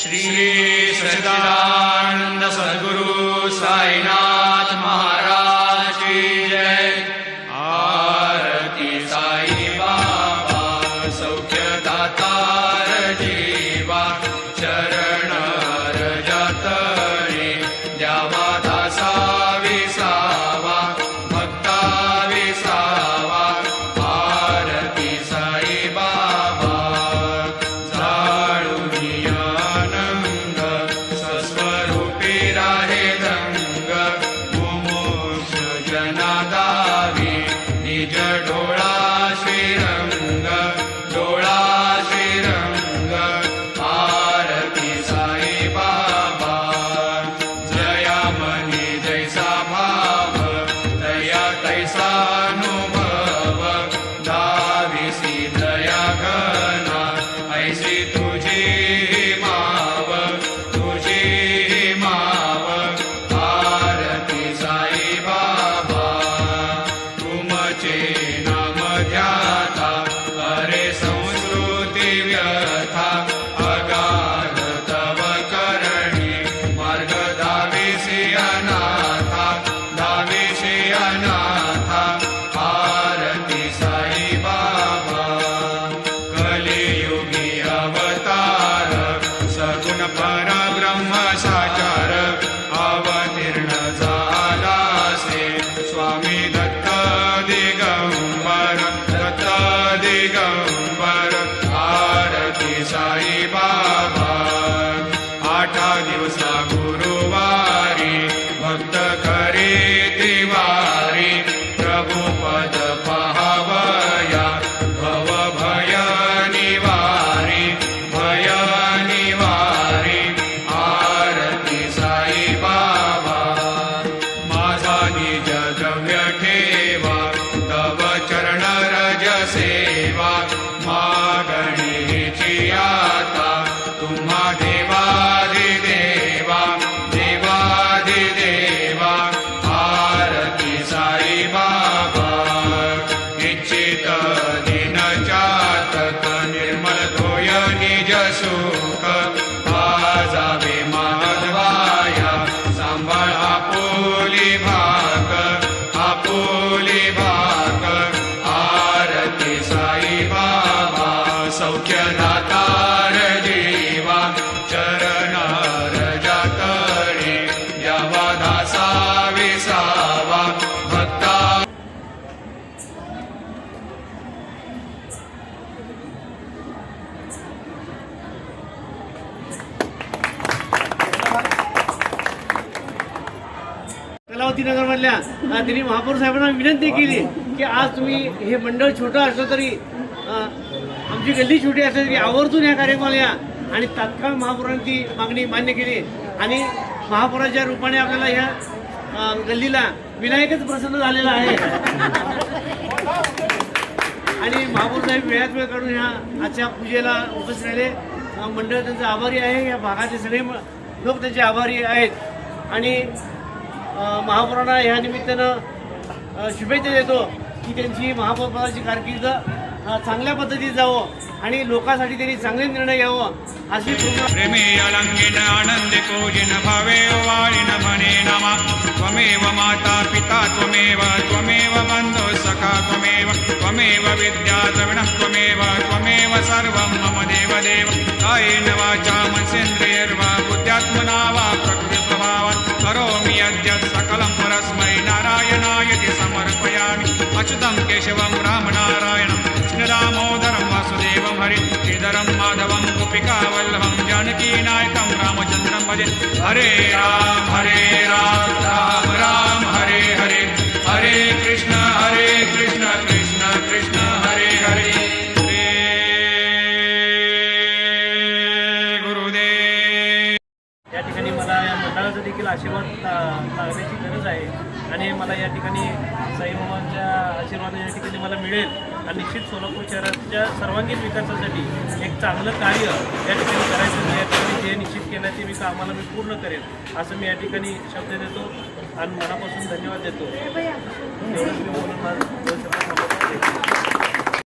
श्री सच्चिदानंद सद्गुरु साईनाथ महाराज की जय। आरती साई बाबा सौख्यदातार जीवा, चरण रजतरी द्यावा दासा विसावा, भक्ता विसावा। आरती साई बाबा निज डोळा श्रीरंग, डोळा श्रीरंग। आरती साई बाबा जया मनी जैसा भाव, दया तैसा अनुभव। दाविसी दया घना ऐसी तुझी माव, तुझी माव। आरती साई बाबा नाम ध्याता, अरे संस्कृती व्यथा। अगाध तव करणी मार्ग दाविसी अनाथा, दाविसी अनाथा। आरती साई बाबा कलियुगी अवतार, सगुण परब्रह्म साकार। अवतीर्ण झालासे स्वामी दत्त दिगंबर, दत्त दिगंबर। आरती साई बाबा आठा दिवसा गुरुवारी, भक्त करी तिवारी। प्रभु पद पाहावया भव भय निवारी, भय निवारी। आरती साई बाबा माझा निज द्रव्य ठेवा, तव चरण रज सेवा। मागणीची आता तुम्हा देवाधिदेवा, देवाधिदेवा। आरती साई बाबा इच्छित दिन चातक, निर्मल धोय निज सुख। आजावे माधवाया सांभाळ आपुली भाग, आपुली भाग। आरती साई बाबा सौख्यदातार जीवा, चरण रजतरी द्यावा दासा विसावा, भक्ता। कलावती नगरमधल्या त्यांनी महापौर साहेबांना विनंती केली की आज तुम्ही हे मंडळ छोटं असलं तरी, आमची गल्ली छोटी असली तरी आवर्जून या कार्यक्रमाला या। आणि तात्काळ महापौरांनी ती मागणी मान्य केली आणि महापौराच्या रूपाने आपल्याला ह्या गल्लीला विनायकच प्रसन्न झालेला आहे। आणि महापौर साहेब वेळात वेळ काढून ह्या आजच्या पूजेला उपस्थित राहिले। मंडळ त्यांचे आभारी आहे, या भागाचे सगळे लोक त्यांचे आभारी आहेत। आणि महापौरांना ह्या निमित्तानं शुभेच्छा देतो की त्यांची महापौरपदाची कारकीर्द चांगल्या पद्धतीत जावं आणि लोकांसाठी त्यांनी चांगले निर्णय घ्यावं अशी प्रेमे अलंकिन आनंदितो जिन भावे वाळिन मने नमा। त्वमेव माता पिता त्वमेव, त्वमेव बंधु सखा त्वमेव, त्वमेव विद्या द्रविणः त्वमेव, त्वमेव सर्वं मम देवदेव। कायेन वाचा मनसेन्द्रियैर्वा बुद्ध्यात्मना वा प्रकृतिस्वभावात् करोमि यद्यत् सकलं परस्मै नारायणायति समर्पयामि। अच्युतं केशवं रामनारायणं कृष्णदामोदरं वासुदेवं हरि श्रीधरं माधवं गोपिकावल्लभं जानकीनायकं रामचन्द्रं भजे। हरे राम राम राम हरे हरे, हरे कृष्ण कृष्ण कृष्ण हरे हरे। या ठिकाणी मला या मंडळाचा देखील आशीर्वाद लागण्याची गरज आहे आणि मला या ठिकाणी साईबाबांच्या आशीर्वाद या ठिकाणी मला मिळेल आणि निश्चित सोलापूर शहराच्या सर्वांगीण विकासासाठी एक चांगलं कार्य या ठिकाणी करायचं, या ठिकाणी जे निश्चित केल्याचे मी कामाला मी पूर्ण करेन असं मी या ठिकाणी शब्द देतो आणि मनापासून धन्यवाद देतो। एवढंच मी बोलून